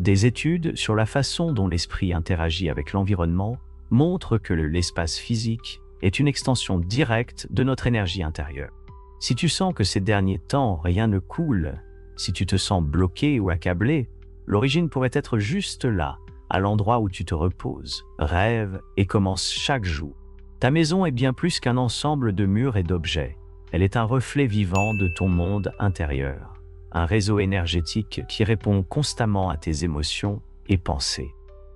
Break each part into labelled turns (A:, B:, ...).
A: Des études sur la façon dont l'esprit interagit avec l'environnement montrent que l'espace physique est une extension directe de notre énergie intérieure. Si tu sens que ces derniers temps rien ne coule, si tu te sens bloqué ou accablé, l'origine pourrait être juste là, à l'endroit où tu te reposes, rêves et commences chaque jour. Ta maison est bien plus qu'un ensemble de murs et d'objets. Elle est un reflet vivant de ton monde intérieur, un réseau énergétique qui répond constamment à tes émotions et pensées.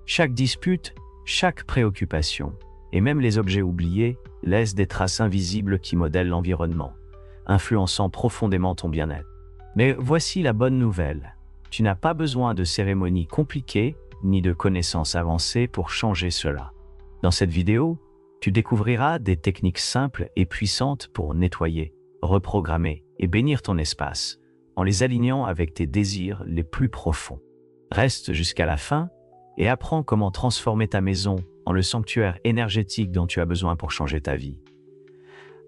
A: Chaque dispute, chaque préoccupation, et même les objets oubliés, laissent des traces invisibles qui modèlent l'environnement, influençant profondément ton bien-être. Mais voici la bonne nouvelle. Tu n'as pas besoin de cérémonies compliquées ni de connaissances avancées pour changer cela. Dans cette vidéo, tu découvriras des techniques simples et puissantes pour nettoyer, reprogrammer et bénir ton espace, en les alignant avec tes désirs les plus profonds. Reste jusqu'à la fin et apprends comment transformer ta maison en le sanctuaire énergétique dont tu as besoin pour changer ta vie.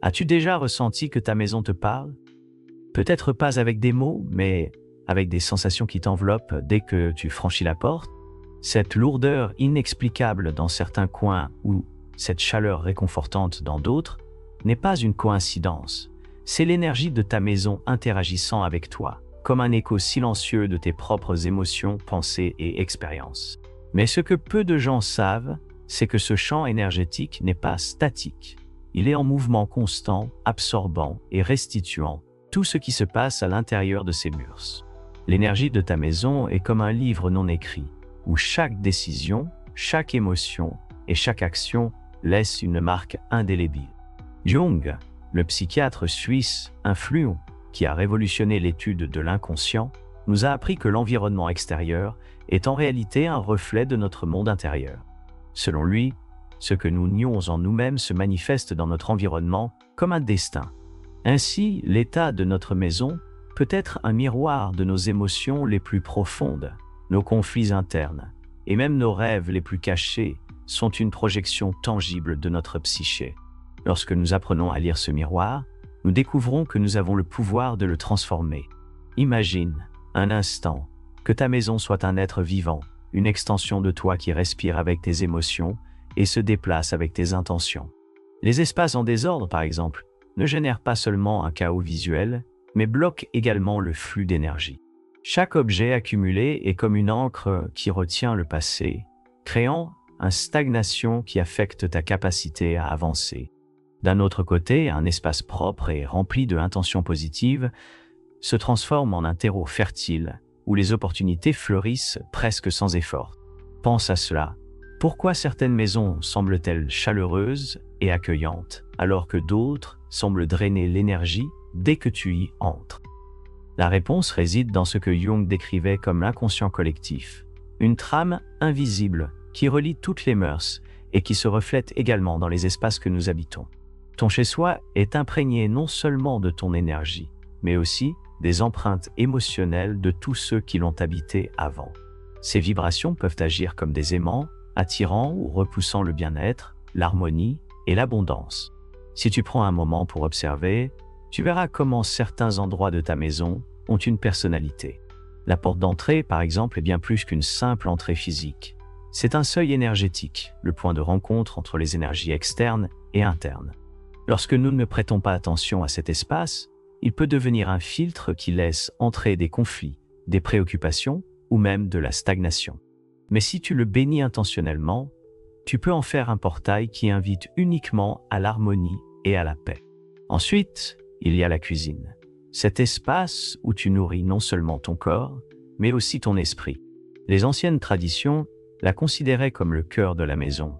A: As-tu déjà ressenti que ta maison te parle? Peut-être pas avec des mots, mais avec des sensations qui t'enveloppent dès que tu franchis la porte? Cette lourdeur inexplicable dans certains coins ou cette chaleur réconfortante dans d'autres n'est pas une coïncidence. C'est l'énergie de ta maison interagissant avec toi, comme un écho silencieux de tes propres émotions, pensées et expériences. Mais ce que peu de gens savent, c'est que ce champ énergétique n'est pas statique. Il est en mouvement constant, absorbant et restituant tout ce qui se passe à l'intérieur de ces murs. L'énergie de ta maison est comme un livre non écrit, où chaque décision, chaque émotion et chaque action laisse une marque indélébile. Jung, le psychiatre suisse influent, qui a révolutionné l'étude de l'inconscient, nous a appris que l'environnement extérieur est en réalité un reflet de notre monde intérieur. Selon lui, ce que nous nions en nous-mêmes se manifeste dans notre environnement comme un destin. Ainsi, l'état de notre maison peut être un miroir de nos émotions les plus profondes, nos conflits internes, et même nos rêves les plus cachés sont une projection tangible de notre psyché. Lorsque nous apprenons à lire ce miroir, nous découvrons que nous avons le pouvoir de le transformer. Imagine, un instant, que ta maison soit un être vivant, une extension de toi qui respire avec tes émotions et se déplace avec tes intentions. Les espaces en désordre, par exemple, ne génèrent pas seulement un chaos visuel, mais bloquent également le flux d'énergie. Chaque objet accumulé est comme une encre qui retient le passé, créant une stagnation qui affecte ta capacité à avancer. D'un autre côté, un espace propre et rempli d'intentions positives se transforme en un terreau fertile où les opportunités fleurissent presque sans effort. Pense à cela. Pourquoi certaines maisons semblent-elles chaleureuses et accueillantes, alors que d'autres semblent drainer l'énergie dès que tu y entres? La réponse réside dans ce que Jung décrivait comme l'inconscient collectif, une trame invisible qui relie toutes les mœurs et qui se reflète également dans les espaces que nous habitons. Ton chez-soi est imprégné non seulement de ton énergie, mais aussi des empreintes émotionnelles de tous ceux qui l'ont habité avant. Ces vibrations peuvent agir comme des aimants, attirant ou repoussant le bien-être, l'harmonie et l'abondance. Si tu prends un moment pour observer, tu verras comment certains endroits de ta maison ont une personnalité. La porte d'entrée, par exemple, est bien plus qu'une simple entrée physique. C'est un seuil énergétique, le point de rencontre entre les énergies externes et internes. Lorsque nous ne prêtons pas attention à cet espace, il peut devenir un filtre qui laisse entrer des conflits, des préoccupations ou même de la stagnation. Mais si tu le bénis intentionnellement, tu peux en faire un portail qui invite uniquement à l'harmonie et à la paix. Ensuite, il y a la cuisine. Cet espace où tu nourris non seulement ton corps, mais aussi ton esprit. Les anciennes traditions la considéraient comme le cœur de la maison,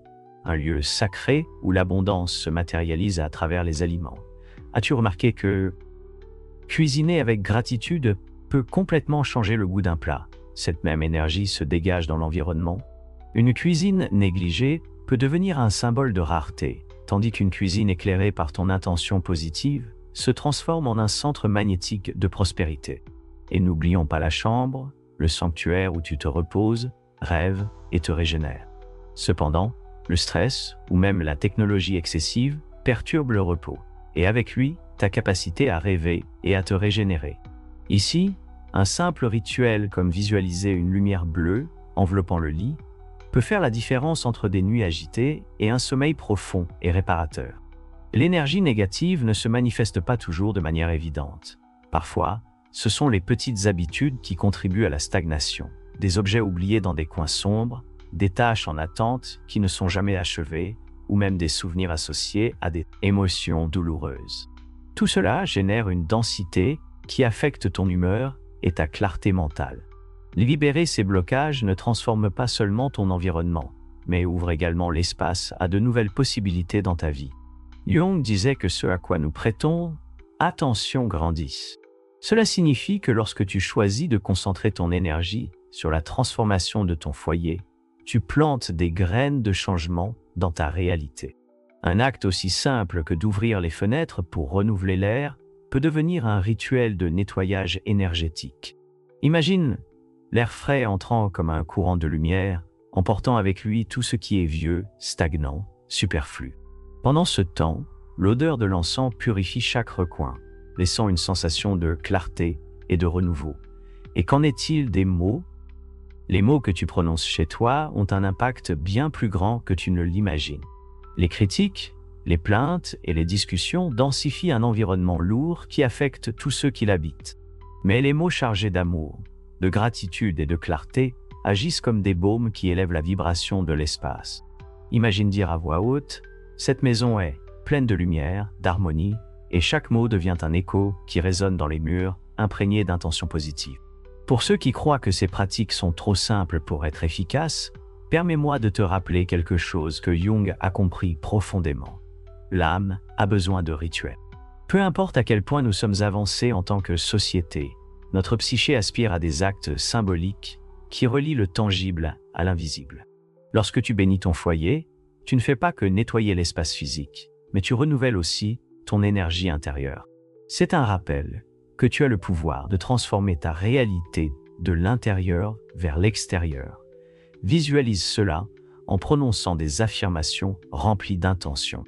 A: un lieu sacré où l'abondance se matérialise à travers les aliments. As-tu remarqué que cuisiner avec gratitude peut complètement changer le goût d'un plat? Cette même énergie se dégage dans l'environnement. Une cuisine négligée peut devenir un symbole de rareté, tandis qu'une cuisine éclairée par ton intention positive se transforme en un centre magnétique de prospérité. Et n'oublions pas la chambre, le sanctuaire où tu te reposes, rêves et te régénères. Cependant, le stress ou même la technologie excessive perturbe le repos, et avec lui, ta capacité à rêver et à te régénérer. Ici, Un simple rituel comme visualiser une lumière bleue enveloppant le lit peut faire la différence entre des nuits agitées et un sommeil profond et réparateur. L'énergie négative ne se manifeste pas toujours de manière évidente. Parfois, ce sont les petites habitudes qui contribuent à la stagnation. Des objets oubliés dans des coins sombres, des tâches en attente qui ne sont jamais achevées, ou même des souvenirs associés à des émotions douloureuses. Tout cela génère une densité qui affecte ton humeur et ta clarté mentale. Libérer ces blocages ne transforme pas seulement ton environnement, mais ouvre également l'espace à de nouvelles possibilités dans ta vie. Jung disait que ce à quoi nous prêtons attention grandisse. Cela signifie que lorsque tu choisis de concentrer ton énergie sur la transformation de ton foyer, tu plantes des graines de changement dans ta réalité. Un acte aussi simple que d'ouvrir les fenêtres pour renouveler l'air peut devenir un rituel de nettoyage énergétique. Imagine l'air frais entrant comme un courant de lumière, emportant avec lui tout ce qui est vieux, stagnant, superflu. Pendant ce temps, l'odeur de l'encens purifie chaque recoin, laissant une sensation de clarté et de renouveau. Et qu'en est-il des mots? Les mots que tu prononces chez toi ont un impact bien plus grand que tu ne l'imagines. Les critiques, les plaintes et les discussions densifient un environnement lourd qui affecte tous ceux qui l'habitent. Mais les mots chargés d'amour, de gratitude et de clarté agissent comme des baumes qui élèvent la vibration de l'espace. Imagine dire à voix haute « Cette maison est pleine de lumière, d'harmonie » et chaque mot devient un écho qui résonne dans les murs, imprégné d'intentions positives. Pour ceux qui croient que ces pratiques sont trop simples pour être efficaces, permets-moi de te rappeler quelque chose que Jung a compris profondément. L'âme a besoin de rituels. Peu importe à quel point nous sommes avancés en tant que société, notre psyché aspire à des actes symboliques qui relient le tangible à l'invisible. Lorsque tu bénis ton foyer, tu ne fais pas que nettoyer l'espace physique, mais tu renouvelles aussi ton énergie intérieure. C'est un rappel que tu as le pouvoir de transformer ta réalité de l'intérieur vers l'extérieur. Visualise cela en prononçant des affirmations remplies d'intention.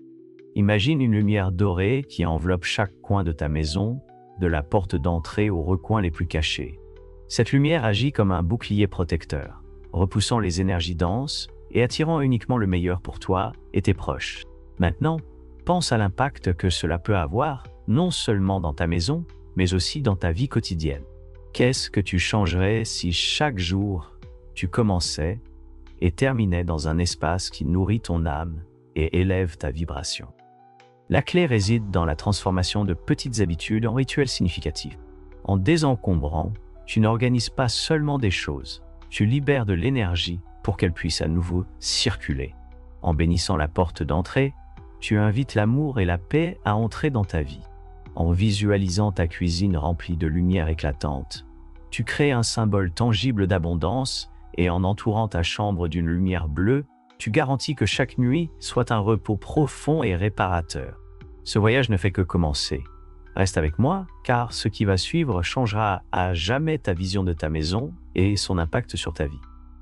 A: Imagine une lumière dorée qui enveloppe chaque coin de ta maison, de la porte d'entrée aux recoins les plus cachés. Cette lumière agit comme un bouclier protecteur, repoussant les énergies denses et attirant uniquement le meilleur pour toi et tes proches. Maintenant, pense à l'impact que cela peut avoir, non seulement dans ta maison, mais aussi dans ta vie quotidienne. Qu'est-ce que tu changerais si chaque jour, tu commençais et terminais dans un espace qui nourrit ton âme et élève ta vibration? La clé réside dans la transformation de petites habitudes en rituels significatifs. En désencombrant, tu n'organises pas seulement des choses, tu libères de l'énergie pour qu'elle puisse à nouveau circuler. En bénissant la porte d'entrée, tu invites l'amour et la paix à entrer dans ta vie. En visualisant ta cuisine remplie de lumière éclatante, tu crées un symbole tangible d'abondance et en entourant ta chambre d'une lumière bleue, tu garantis que chaque nuit soit un repos profond et réparateur. Ce voyage ne fait que commencer. Reste avec moi, car ce qui va suivre changera à jamais ta vision de ta maison et son impact sur ta vie.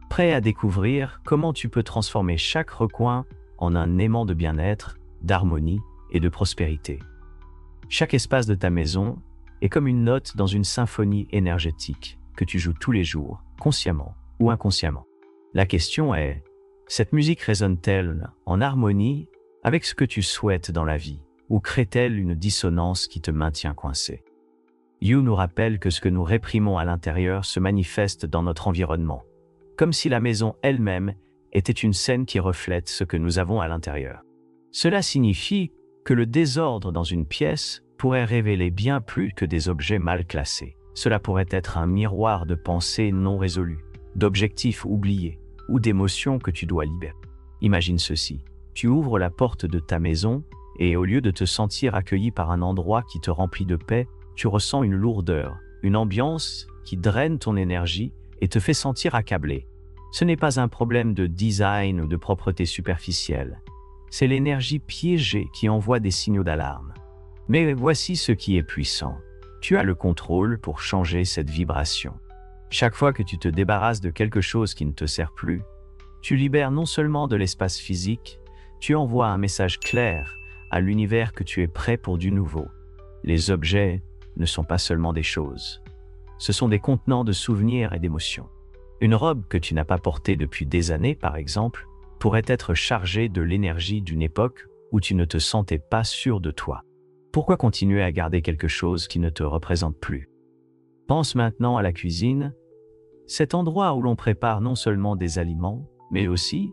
A: Prêt à découvrir comment tu peux transformer chaque recoin en un aimant de bien-être, d'harmonie et de prospérité. Chaque espace de ta maison est comme une note dans une symphonie énergétique que tu joues tous les jours, consciemment ou inconsciemment. La question est, cette musique résonne-t-elle en harmonie avec ce que tu souhaites dans la vie, ou crée-t-elle une dissonance qui te maintient coincé? Yu nous rappelle que ce que nous réprimons à l'intérieur se manifeste dans notre environnement, comme si la maison elle-même était une scène qui reflète ce que nous avons à l'intérieur. Cela signifie que le désordre dans une pièce pourrait révéler bien plus que des objets mal classés. Cela pourrait être un miroir de pensées non résolues, d'objectifs oubliés ou d'émotions que tu dois libérer. Imagine ceci, tu ouvres la porte de ta maison et au lieu de te sentir accueilli par un endroit qui te remplit de paix, tu ressens une lourdeur, une ambiance qui draine ton énergie et te fait sentir accablé. Ce n'est pas un problème de design ou de propreté superficielle. C'est l'énergie piégée qui envoie des signaux d'alarme. Mais voici ce qui est puissant. Tu as le contrôle pour changer cette vibration. Chaque fois que tu te débarrasses de quelque chose qui ne te sert plus, tu libères non seulement de l'espace physique, tu envoies un message clair à l'univers que tu es prêt pour du nouveau. Les objets ne sont pas seulement des choses. ce sont des contenants de souvenirs et d'émotions. Une robe que tu n'as pas portée depuis des années, par exemple, pourrait être chargée de l'énergie d'une époque où tu ne te sentais pas sûr de toi. Pourquoi continuer à garder quelque chose qui ne te représente plus? Pense maintenant à la cuisine, cet endroit où l'on prépare non seulement des aliments, mais aussi,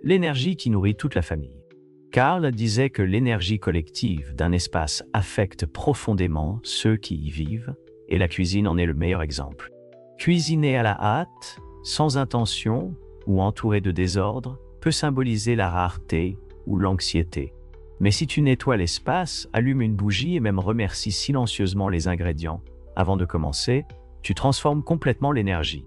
A: l'énergie qui nourrit toute la famille. Karl disait que l'énergie collective d'un espace affecte profondément ceux qui y vivent, et la cuisine en est le meilleur exemple. Cuisiner à la hâte, sans intention ou entouré de désordre, peut symboliser la rareté ou l'anxiété. Mais si tu nettoies l'espace, allumes une bougie et même remercies silencieusement les ingrédients, avant de commencer, tu transformes complètement l'énergie.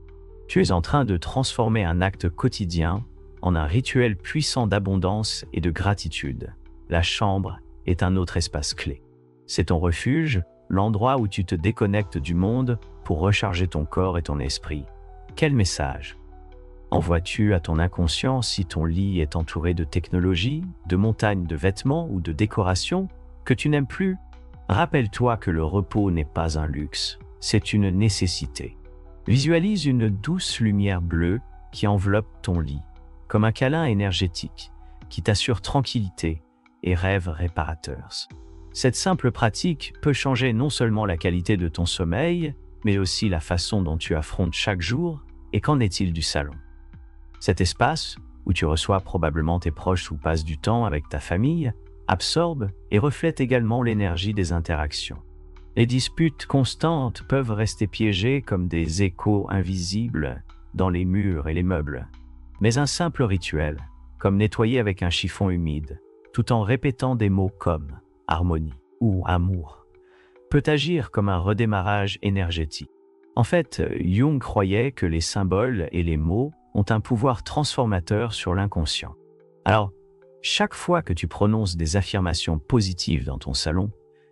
A: Tu es en train de transformer un acte quotidien en un rituel puissant d'abondance et de gratitude. La chambre est un autre espace clé. C'est ton refuge, l'endroit où tu te déconnectes du monde pour recharger ton corps et ton esprit. Quel message envoies-tu à ton inconscient si ton lit est entouré de technologies, de montagnes de vêtements ou de décorations que tu n'aimes plus? Rappelle-toi que le repos n'est pas un luxe, c'est une nécessité. Visualise une douce lumière bleue qui enveloppe ton lit, comme un câlin énergétique qui t'assure tranquillité et rêves réparateurs. Cette simple pratique peut changer non seulement la qualité de ton sommeil, mais aussi la façon dont tu affrontes chaque jour. Et qu'en est-il du salon? Cet espace, où tu reçois probablement tes proches ou passes du temps avec ta famille, absorbe et reflète également l'énergie des interactions. Les disputes constantes peuvent rester piégées comme des échos invisibles dans les murs et les meubles. Mais un simple rituel, comme nettoyer avec un chiffon humide, tout en répétant des mots comme harmonie ou amour, peut agir comme un redémarrage énergétique. En fait, Jung croyait que les symboles et les mots ont un pouvoir transformateur sur l'inconscient. Alors, chaque fois que tu prononces des affirmations positives dans ton salon,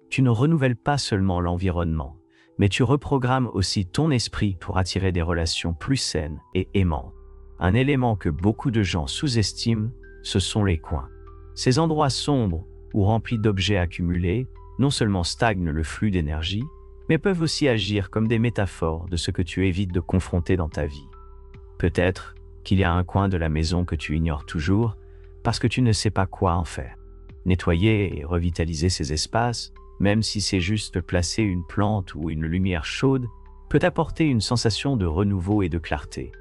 A: tu ne renouvelles pas seulement l'environnement, mais tu reprogrammes aussi ton esprit pour attirer des relations plus saines et aimantes. Un élément que beaucoup de gens sous-estiment, ce sont les coins. Ces endroits sombres ou remplis d'objets accumulés non seulement stagnent le flux d'énergie, mais peuvent aussi agir comme des métaphores de ce que tu évites de confronter dans ta vie. Peut-être qu'il y a un coin de la maison que tu ignores toujours parce que tu ne sais pas quoi en faire. Nettoyer et revitaliser ces espaces, même si c'est juste placer une plante ou une lumière chaude, peut apporter une sensation de renouveau et de clarté.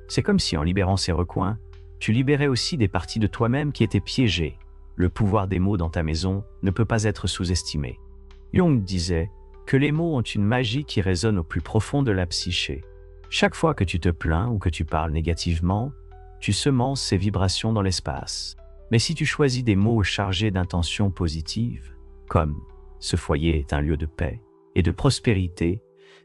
A: C'est comme si en libérant ces recoins, tu libérais aussi des parties de toi-même qui étaient piégées. Le pouvoir des mots dans ta maison ne peut pas être sous-estimé. Jung disait que les mots ont une magie qui résonne au plus profond de la psyché. Chaque fois que tu te plains ou que tu parles négativement, tu semences ces vibrations dans l'espace. Mais si tu choisis des mots chargés d'intentions positives, comme « ce foyer est un lieu de paix et de prospérité »,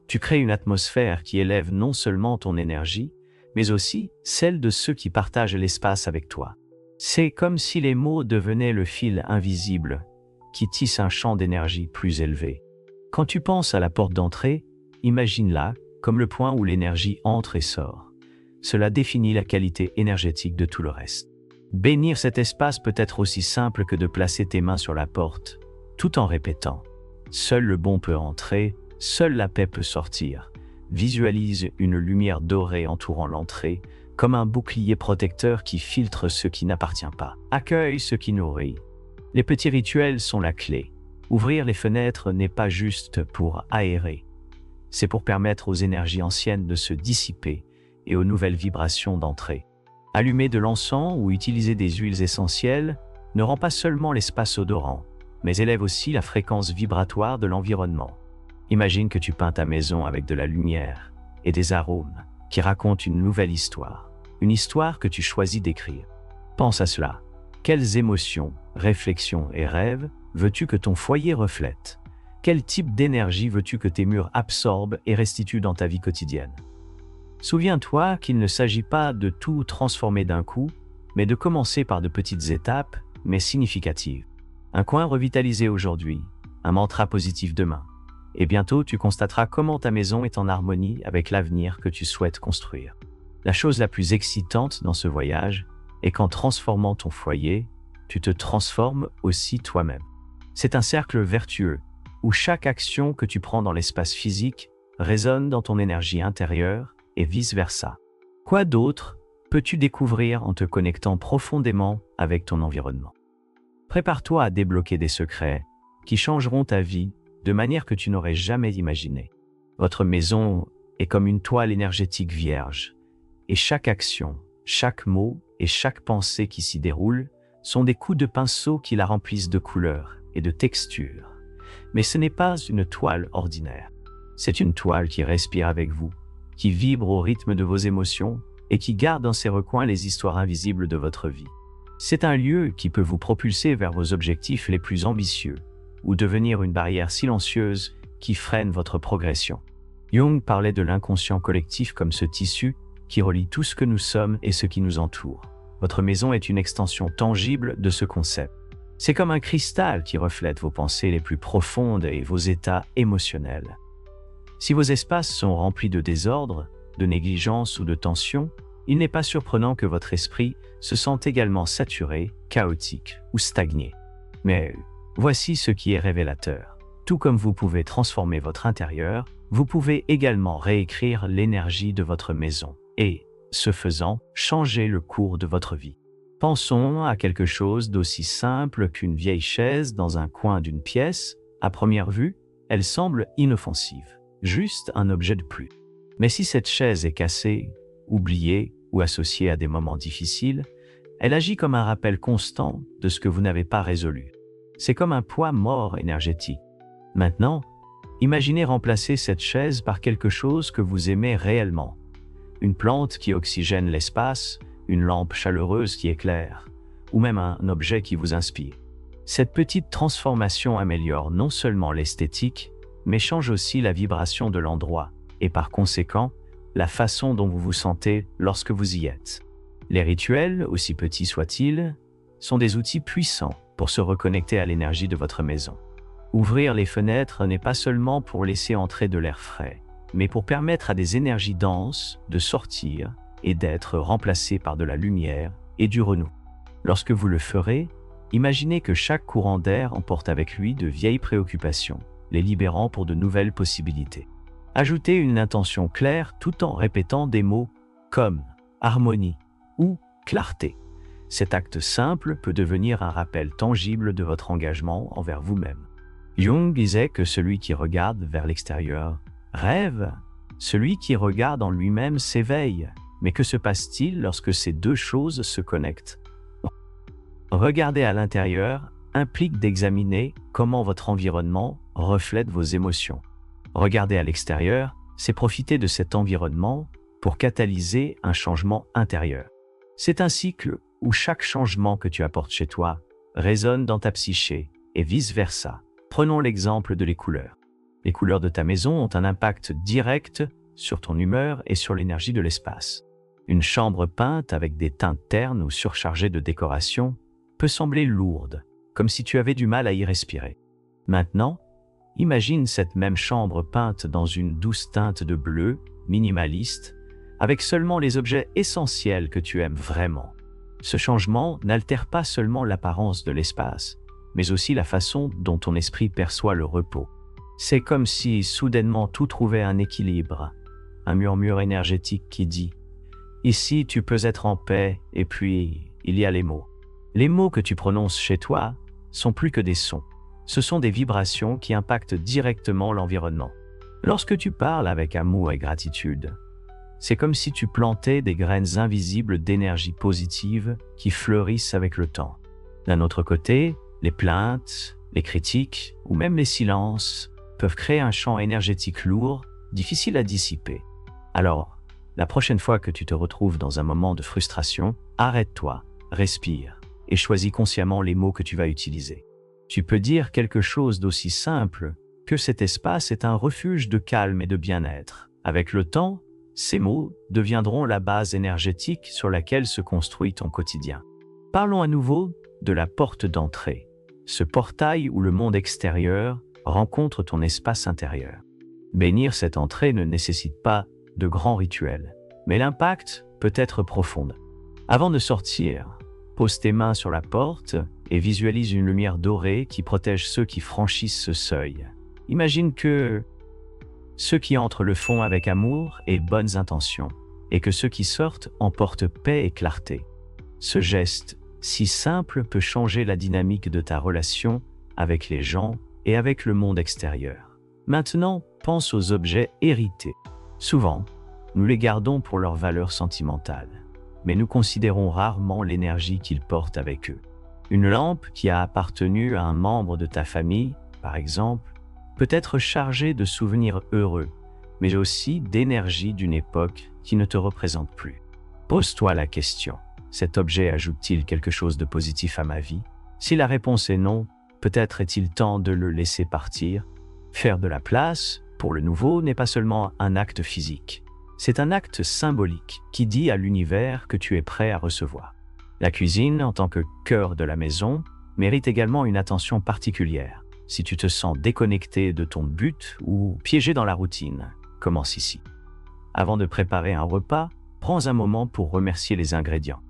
A: tu crées une atmosphère qui élève non seulement ton énergie, mais aussi celle de ceux qui partagent l'espace avec toi. C'est comme si les mots devenaient le fil invisible qui tisse un champ d'énergie plus élevé. Quand tu penses à la porte d'entrée, imagine-la comme le point où l'énergie entre et sort. Cela définit la qualité énergétique de tout le reste. Bénir cet espace peut être aussi simple que de placer tes mains sur la porte, tout en répétant « Seul le bon peut entrer, seule la paix peut sortir ». Visualise une lumière dorée entourant l'entrée, comme un bouclier protecteur qui filtre ce qui n'appartient pas. Accueille ce qui nourrit. Les petits rituels sont la clé. Ouvrir les fenêtres n'est pas juste pour aérer. C'est pour permettre aux énergies anciennes de se dissiper et aux nouvelles vibrations d'entrer. Allumer de l'encens ou utiliser des huiles essentielles ne rend pas seulement l'espace odorant, mais élève aussi la fréquence vibratoire de l'environnement. Imagine que tu peins ta maison avec de la lumière et des arômes qui racontent une nouvelle histoire, une histoire que tu choisis d'écrire. Pense à cela. Quelles émotions, réflexions et rêves veux-tu que ton foyer reflète? Quel type d'énergie veux-tu que tes murs absorbent et restituent dans ta vie quotidienne? Souviens-toi qu'il ne s'agit pas de tout transformer d'un coup, mais de commencer par de petites étapes, mais significatives. Un coin revitalisé aujourd'hui, un mantra positif demain. Et bientôt, tu constateras comment ta maison est en harmonie avec l'avenir que tu souhaites construire. La chose la plus excitante dans ce voyage est qu'en transformant ton foyer, tu te transformes aussi toi-même. C'est un cercle vertueux où chaque action que tu prends dans l'espace physique résonnent dans ton énergie intérieure et vice-versa. Quoi d'autre peux-tu découvrir en te connectant profondément avec ton environnement? Prépare-toi à débloquer des secrets qui changeront ta vie de manière que tu n'aurais jamais imaginé. Votre maison est comme une toile énergétique vierge, et chaque action, chaque mot et chaque pensée qui s'y déroule sont des coups de pinceau qui la remplissent de couleurs et de textures. Mais ce n'est pas une toile ordinaire. C'est une toile qui respire avec vous, qui vibre au rythme de vos émotions et qui garde dans ses recoins les histoires invisibles de votre vie. C'est un lieu qui peut vous propulser vers vos objectifs les plus ambitieux ou devenir une barrière silencieuse qui freine votre progression. Jung parlait de l'inconscient collectif comme ce tissu qui relie tout ce que nous sommes et ce qui nous entoure. Votre maison est une extension tangible de ce concept. C'est comme un cristal qui reflète vos pensées les plus profondes et vos états émotionnels. Si vos espaces sont remplis de désordre, de négligence ou de tension, il n'est pas surprenant que votre esprit se sente également saturé, chaotique ou stagné. Mais voici ce qui est révélateur. Tout comme vous pouvez transformer votre intérieur, vous pouvez également réécrire l'énergie de votre maison et, ce faisant, changer le cours de votre vie. Pensons à quelque chose d'aussi simple qu'une vieille chaise dans un coin d'une pièce. À première vue, elle semble inoffensive, juste un objet de plus. Mais si cette chaise est cassée, oubliée ou associée à des moments difficiles, elle agit comme un rappel constant de ce que vous n'avez pas résolu. C'est comme un poids mort énergétique. Maintenant, imaginez remplacer cette chaise par quelque chose que vous aimez réellement. Une plante qui oxygène l'espace, une lampe chaleureuse qui éclaire, ou même un objet qui vous inspire. Cette petite transformation améliore non seulement l'esthétique, mais change aussi la vibration de l'endroit, et par conséquent, la façon dont vous vous sentez lorsque vous y êtes. Les rituels, aussi petits soient-ils, sont des outils puissants pour se reconnecter à l'énergie de votre maison. Ouvrir les fenêtres n'est pas seulement pour laisser entrer de l'air frais, mais pour permettre à des énergies denses de sortir et d'être remplacées par de la lumière et du renouveau. Lorsque vous le ferez, imaginez que chaque courant d'air emporte avec lui de vieilles préoccupations, les libérant pour de nouvelles possibilités. Ajoutez une intention claire tout en répétant des mots comme harmonie ou clarté. Cet acte simple peut devenir un rappel tangible de votre engagement envers vous-même. Jung disait que celui qui regarde vers l'extérieur rêve, celui qui regarde en lui-même s'éveille. Mais que se passe-t-il lorsque ces deux choses se connectent? Regarder à l'intérieur implique d'examiner comment votre environnement reflète vos émotions. Regarder à l'extérieur, c'est profiter de cet environnement pour catalyser un changement intérieur. C'est un cycle où chaque changement que tu apportes chez toi résonne dans ta psyché et vice-versa. Prenons l'exemple de les couleurs. Les couleurs de ta maison ont un impact direct sur ton humeur et sur l'énergie de l'espace. Une chambre peinte avec des teintes ternes ou surchargée de décoration peut sembler lourde, comme si tu avais du mal à y respirer. Maintenant, imagine cette même chambre peinte dans une douce teinte de bleu, minimaliste, avec seulement les objets essentiels que tu aimes vraiment. Ce changement n'altère pas seulement l'apparence de l'espace, mais aussi la façon dont ton esprit perçoit le repos. C'est comme si soudainement tout trouvait un équilibre, un murmure énergétique qui dit « Ici, tu peux être en paix » et puis il y a les mots. Les mots que tu prononces chez toi sont plus que des sons. Ce sont des vibrations qui impactent directement l'environnement. Lorsque tu parles avec amour et gratitude, c'est comme si tu plantais des graines invisibles d'énergie positive qui fleurissent avec le temps. D'un autre côté, les plaintes, les critiques ou même les silences peuvent créer un champ énergétique lourd, difficile à dissiper. Alors, la prochaine fois que tu te retrouves dans un moment de frustration, arrête-toi, respire et choisis consciemment les mots que tu vas utiliser. Tu peux dire quelque chose d'aussi simple que cet espace est un refuge de calme et de bien-être. Avec le temps, ces mots deviendront la base énergétique sur laquelle se construit ton quotidien. Parlons à nouveau de la porte d'entrée, ce portail où le monde extérieur rencontre ton espace intérieur. Bénir cette entrée ne nécessite pas de grands rituels, mais l'impact peut être profond. Avant de sortir, pose tes mains sur la porte et visualise une lumière dorée qui protège ceux qui franchissent ce seuil. Imagine que Ceux qui entrent le font avec amour et bonnes intentions, et que ceux qui sortent emportent paix et clarté. Ce geste, si simple, peut changer la dynamique de ta relation avec les gens et avec le monde extérieur. Maintenant, pense aux objets hérités. Souvent, nous les gardons pour leur valeur sentimentale, mais nous considérons rarement l'énergie qu'ils portent avec eux. Une lampe qui a appartenu à un membre de ta famille, par exemple, peut être chargée de souvenirs heureux, mais aussi d'énergie d'une époque qui ne te représente plus. Pose-toi la question, cet objet ajoute-t-il quelque chose de positif à ma vie? Si la réponse est non, peut-être est-il temps de le laisser partir. Faire de la place pour le nouveau n'est pas seulement un acte physique, c'est un acte symbolique qui dit à l'univers que tu es prêt à recevoir. La cuisine, en tant que cœur de la maison, mérite également une attention particulière. Si tu te sens déconnecté de ton but ou piégé dans la routine, commence ici. Avant de préparer un repas, prends un moment pour remercier les ingrédients.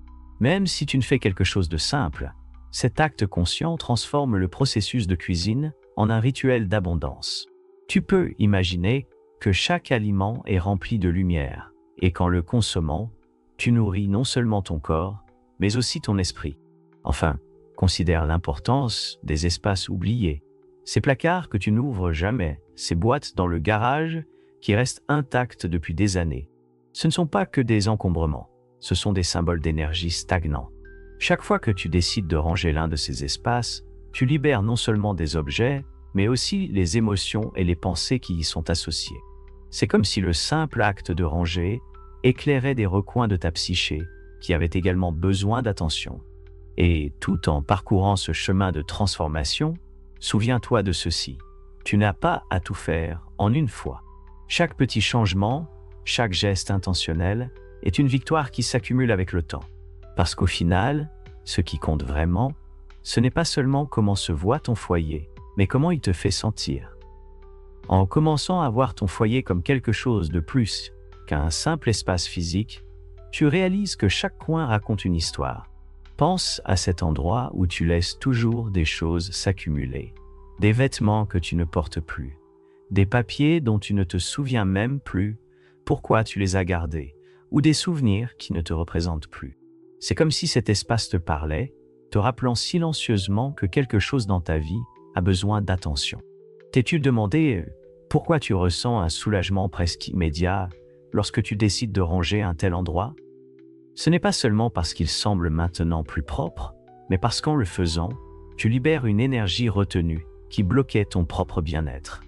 A: Même si tu ne fais quelque chose de simple, cet acte conscient transforme le processus de cuisine en un rituel d'abondance. Tu peux imaginer que chaque aliment est rempli de lumière, et qu'en le consommant, tu nourris non seulement ton corps, mais aussi ton esprit. Enfin, considère l'importance des espaces oubliés. Ces placards que tu n'ouvres jamais, ces boîtes dans le garage qui restent intactes depuis des années. Ce ne sont pas que des encombrements, ce sont des symboles d'énergie stagnants. Chaque fois que tu décides de ranger l'un de ces espaces, tu libères non seulement des objets, mais aussi les émotions et les pensées qui y sont associées. C'est comme si le simple acte de ranger éclairait des recoins de ta psyché qui avaient également besoin d'attention. Et tout en parcourant ce chemin de transformation, souviens-toi de ceci. Tu n'as pas à tout faire en une fois. Chaque petit changement, chaque geste intentionnel est une victoire qui s'accumule avec le temps. Parce qu'au final, ce qui compte vraiment, ce n'est pas seulement comment se voit ton foyer, mais comment il te fait sentir. En commençant à voir ton foyer comme quelque chose de plus qu'un simple espace physique, tu réalises que chaque coin raconte une histoire. Pense à cet endroit où tu laisses toujours des choses s'accumuler. Des vêtements que tu ne portes plus. Des papiers dont tu ne te souviens même plus pourquoi tu les as gardés. Ou des souvenirs qui ne te représentent plus. C'est comme si cet espace te parlait, te rappelant silencieusement que quelque chose dans ta vie a besoin d'attention. T'es-tu demandé pourquoi tu ressens un soulagement presque immédiat lorsque tu décides de ranger un tel endroit? Ce n'est pas seulement parce qu'il semble maintenant plus propre, mais parce qu'en le faisant, tu libères une énergie retenue qui bloquait ton propre bien-être.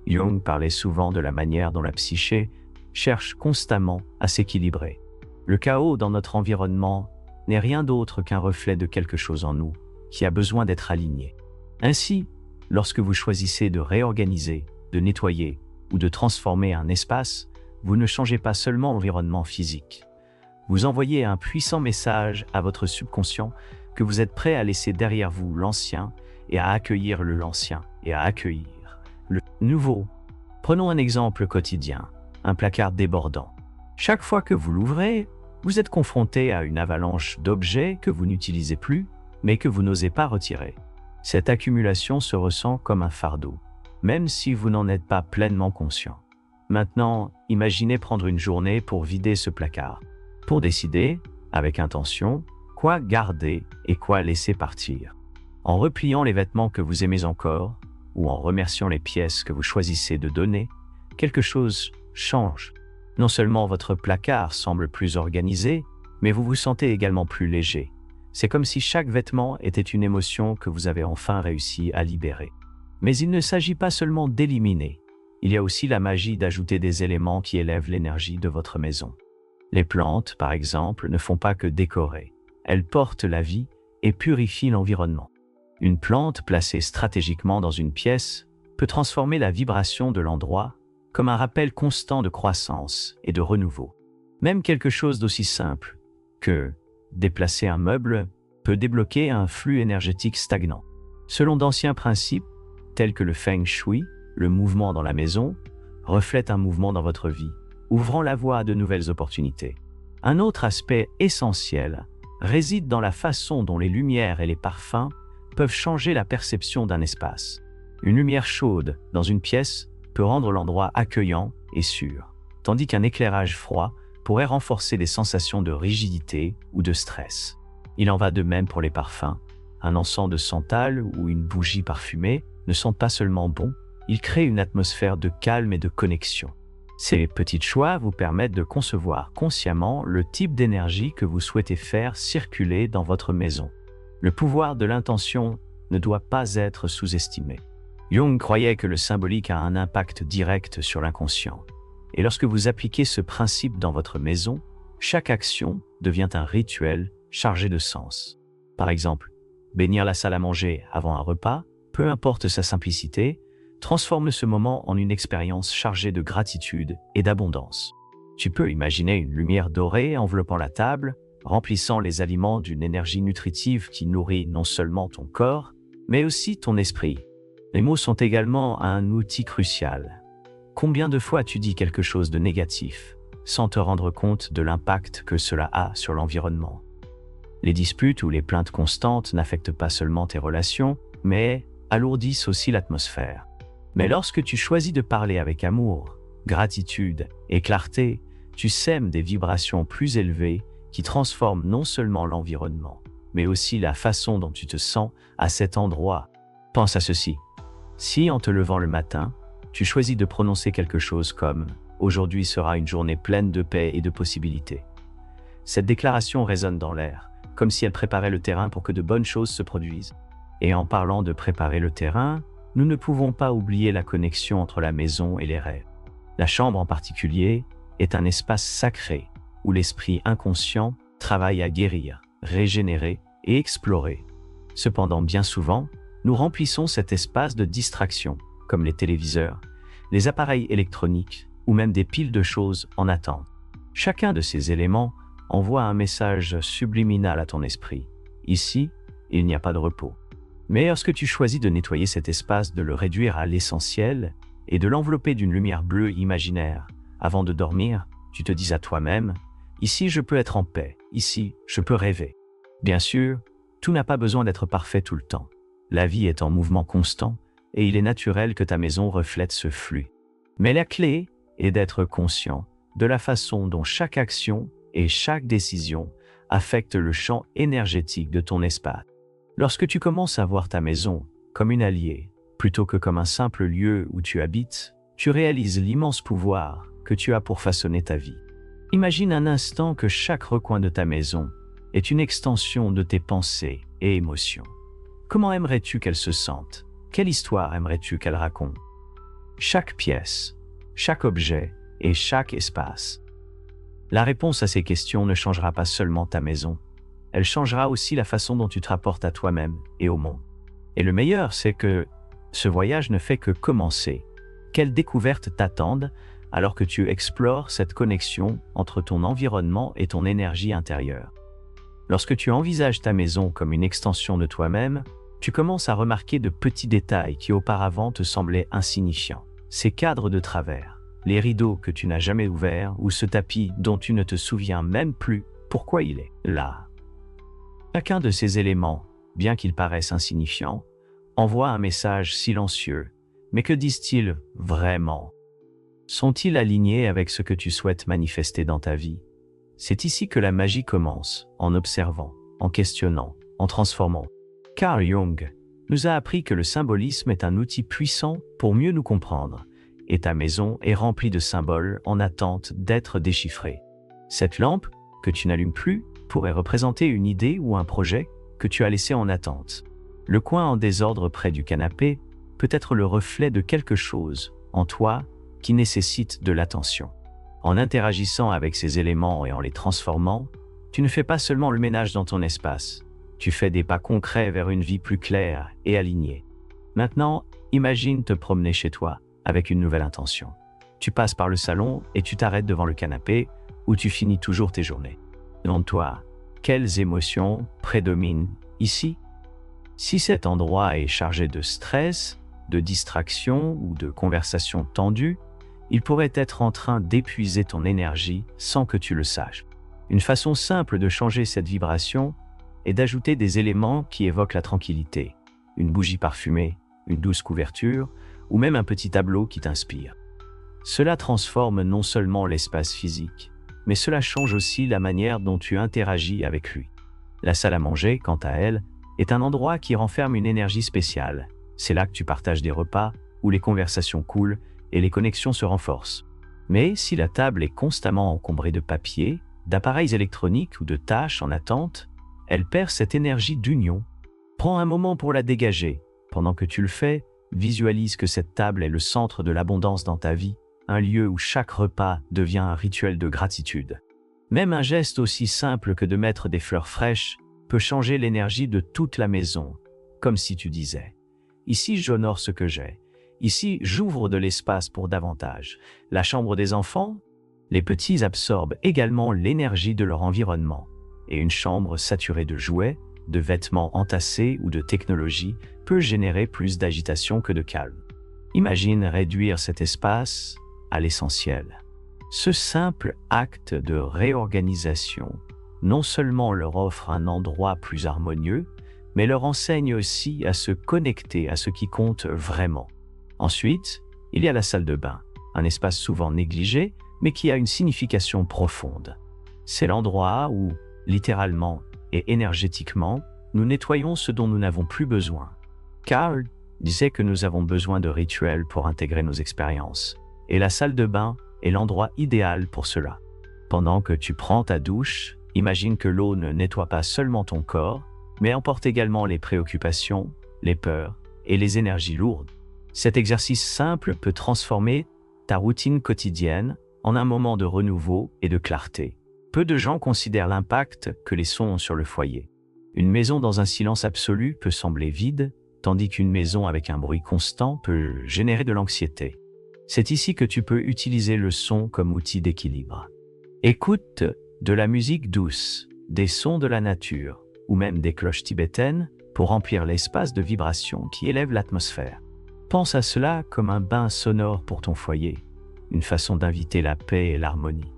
A: Jung parlait souvent de la manière dont la psyché cherche constamment à s'équilibrer. Le chaos dans notre environnement n'est rien d'autre qu'un reflet de quelque chose en nous qui a besoin d'être aligné. Ainsi, lorsque vous choisissez de réorganiser, de nettoyer ou de transformer un espace, vous ne changez pas seulement l'environnement physique. Vous envoyez un puissant message à votre subconscient que vous êtes prêt à laisser derrière vous l'ancien et à accueillir l'ancien et à accueillir le nouveau. Prenons un exemple quotidien, un placard débordant. Chaque fois que vous l'ouvrez, vous êtes confronté à une avalanche d'objets que vous n'utilisez plus, mais que vous n'osez pas retirer. Cette accumulation se ressent comme un fardeau, même si vous n'en êtes pas pleinement conscient. Maintenant, imaginez prendre une journée pour vider ce placard, pour décider, avec intention, quoi garder et quoi laisser partir. En repliant les vêtements que vous aimez encore, ou en remerciant les pièces que vous choisissez de donner, quelque chose change. Non seulement votre placard semble plus organisé, mais vous vous sentez également plus léger. C'est comme si chaque vêtement était une émotion que vous avez enfin réussi à libérer. Mais il ne s'agit pas seulement d'éliminer. Il y a aussi la magie d'ajouter des éléments qui élèvent l'énergie de votre maison. Les plantes, par exemple, ne font pas que décorer. Elles portent la vie et purifient l'environnement. Une plante placée stratégiquement dans une pièce peut transformer la vibration de l'endroit comme un rappel constant de croissance et de renouveau. Même quelque chose d'aussi simple que déplacer un meuble peut débloquer un flux énergétique stagnant. Selon d'anciens principes, tels que le Feng Shui, le mouvement dans la maison reflète un mouvement dans votre vie, ouvrant la voie à de nouvelles opportunités. Un autre aspect essentiel réside dans la façon dont les lumières et les parfums peuvent changer la perception d'un espace. Une lumière chaude dans une pièce peut rendre l'endroit accueillant et sûr, tandis qu'un éclairage froid pourrait renforcer les sensations de rigidité ou de stress. Il en va de même pour les parfums. Un encens de santal ou une bougie parfumée ne sentent pas seulement bon, ils créent une atmosphère de calme et de connexion. Ces petits choix vous permettent de concevoir consciemment le type d'énergie que vous souhaitez faire circuler dans votre maison. Le pouvoir de l'intention ne doit pas être sous-estimé. Jung croyait que le symbolique a un impact direct sur l'inconscient. Et lorsque vous appliquez ce principe dans votre maison, chaque action devient un rituel chargé de sens. Par exemple, bénir la salle à manger avant un repas, peu importe sa simplicité, transforme ce moment en une expérience chargée de gratitude et d'abondance. Tu peux imaginer une lumière dorée enveloppant la table, remplissant les aliments d'une énergie nutritive qui nourrit non seulement ton corps, mais aussi ton esprit. Les mots sont également un outil crucial. Combien de fois tu dis quelque chose de négatif, sans te rendre compte de l'impact que cela a sur l'environnement? Les disputes ou les plaintes constantes n'affectent pas seulement tes relations, mais alourdissent aussi l'atmosphère. Mais lorsque tu choisis de parler avec amour, gratitude et clarté, tu sèmes des vibrations plus élevées qui transforment non seulement l'environnement, mais aussi la façon dont tu te sens à cet endroit. Pense à ceci. Si en te levant le matin, tu choisis de prononcer quelque chose comme « Aujourd'hui sera une journée pleine de paix et de possibilités », cette déclaration résonne dans l'air, comme si elle préparait le terrain pour que de bonnes choses se produisent. Et en parlant de préparer le terrain, nous ne pouvons pas oublier la connexion entre la maison et les rêves. La chambre en particulier est un espace sacré où l'esprit inconscient travaille à guérir, régénérer et explorer. Cependant, bien souvent, nous remplissons cet espace de distraction, comme les téléviseurs, les appareils électroniques ou même des piles de choses en attente. Chacun de ces éléments envoie un message subliminal à ton esprit. Ici, il n'y a pas de repos. Mais lorsque tu choisis de nettoyer cet espace, de le réduire à l'essentiel et de l'envelopper d'une lumière bleue imaginaire, avant de dormir, tu te dis à toi-même « Ici, je peux être en paix. Ici, je peux rêver. » Bien sûr, tout n'a pas besoin d'être parfait tout le temps. La vie est en mouvement constant et il est naturel que ta maison reflète ce flux. Mais la clé est d'être conscient de la façon dont chaque action et chaque décision affectent le champ énergétique de ton espace. Lorsque tu commences à voir ta maison comme une alliée, plutôt que comme un simple lieu où tu habites, tu réalises l'immense pouvoir que tu as pour façonner ta vie. Imagine un instant que chaque recoin de ta maison est une extension de tes pensées et émotions. Comment aimerais-tu qu'elle se sente? Quelle histoire aimerais-tu qu'elle raconte? Chaque pièce, chaque objet et chaque espace. La réponse à ces questions ne changera pas seulement ta maison, elle changera aussi la façon dont tu te rapportes à toi-même et au monde. Et le meilleur, c'est que ce voyage ne fait que commencer. Quelles découvertes t'attendent alors que tu explores cette connexion entre ton environnement et ton énergie intérieure? Lorsque tu envisages ta maison comme une extension de toi-même, tu commences à remarquer de petits détails qui auparavant te semblaient insignifiants. Ces cadres de travers, les rideaux que tu n'as jamais ouverts ou ce tapis dont tu ne te souviens même plus pourquoi il est là. Chacun de ces éléments, bien qu'ils paraissent insignifiants, envoie un message silencieux. Mais que disent-ils vraiment? Sont-ils alignés avec ce que tu souhaites manifester dans ta vie? C'est ici que la magie commence, en observant, en questionnant, en transformant. Carl Jung nous a appris que le symbolisme est un outil puissant pour mieux nous comprendre, et ta maison est remplie de symboles en attente d'être déchiffrés. Cette lampe, que tu n'allumes plus, pourrait représenter une idée ou un projet que tu as laissé en attente. Le coin en désordre près du canapé peut être le reflet de quelque chose en toi qui nécessite de l'attention. En interagissant avec ces éléments et en les transformant, tu ne fais pas seulement le ménage dans ton espace, tu fais des pas concrets vers une vie plus claire et alignée. Maintenant, imagine te promener chez toi avec une nouvelle intention. Tu passes par le salon et tu t'arrêtes devant le canapé où tu finis toujours tes journées. Demande toi, quelles émotions prédominent ici? Si cet endroit est chargé de stress, de distraction ou de conversations tendues, il pourrait être en train d'épuiser ton énergie sans que tu le saches. Une façon simple de changer cette vibration est d'ajouter des éléments qui évoquent la tranquillité. Une bougie parfumée, une douce couverture ou même un petit tableau qui t'inspire. Cela transforme non seulement l'espace physique, mais cela change aussi la manière dont tu interagis avec lui. La salle à manger, quant à elle, est un endroit qui renferme une énergie spéciale. C'est là que tu partages des repas, où les conversations coulent et les connexions se renforcent. Mais si la table est constamment encombrée de papier, d'appareils électroniques ou de tâches en attente, elle perd cette énergie d'union. Prends un moment pour la dégager. Pendant que tu le fais, visualise que cette table est le centre de l'abondance dans ta vie, un lieu où chaque repas devient un rituel de gratitude. Même un geste aussi simple que de mettre des fleurs fraîches peut changer l'énergie de toute la maison, comme si tu disais « Ici, j'honore ce que j'ai. Ici, j'ouvre de l'espace pour davantage. » La chambre des enfants, les petits absorbent également l'énergie de leur environnement. Et une chambre saturée de jouets, de vêtements entassés ou de technologie peut générer plus d'agitation que de calme. Imagine réduire cet espace à l'essentiel. Ce simple acte de réorganisation non seulement leur offre un endroit plus harmonieux, mais leur enseigne aussi à se connecter à ce qui compte vraiment. Ensuite, il y a la salle de bain, un espace souvent négligé, mais qui a une signification profonde. C'est l'endroit où, littéralement et énergétiquement, nous nettoyons ce dont nous n'avons plus besoin. Carl disait que nous avons besoin de rituels pour intégrer nos expériences, et la salle de bain est l'endroit idéal pour cela. Pendant que tu prends ta douche, imagine que l'eau ne nettoie pas seulement ton corps, mais emporte également les préoccupations, les peurs et les énergies lourdes. Cet exercice simple peut transformer ta routine quotidienne en un moment de renouveau et de clarté. Peu de gens considèrent l'impact que les sons ont sur le foyer. Une maison dans un silence absolu peut sembler vide, tandis qu'une maison avec un bruit constant peut générer de l'anxiété. C'est ici que tu peux utiliser le son comme outil d'équilibre. Écoute de la musique douce, des sons de la nature, ou même des cloches tibétaines pour remplir l'espace de vibrations qui élèvent l'atmosphère. Pense à cela comme un bain sonore pour ton foyer, une façon d'inviter la paix et l'harmonie.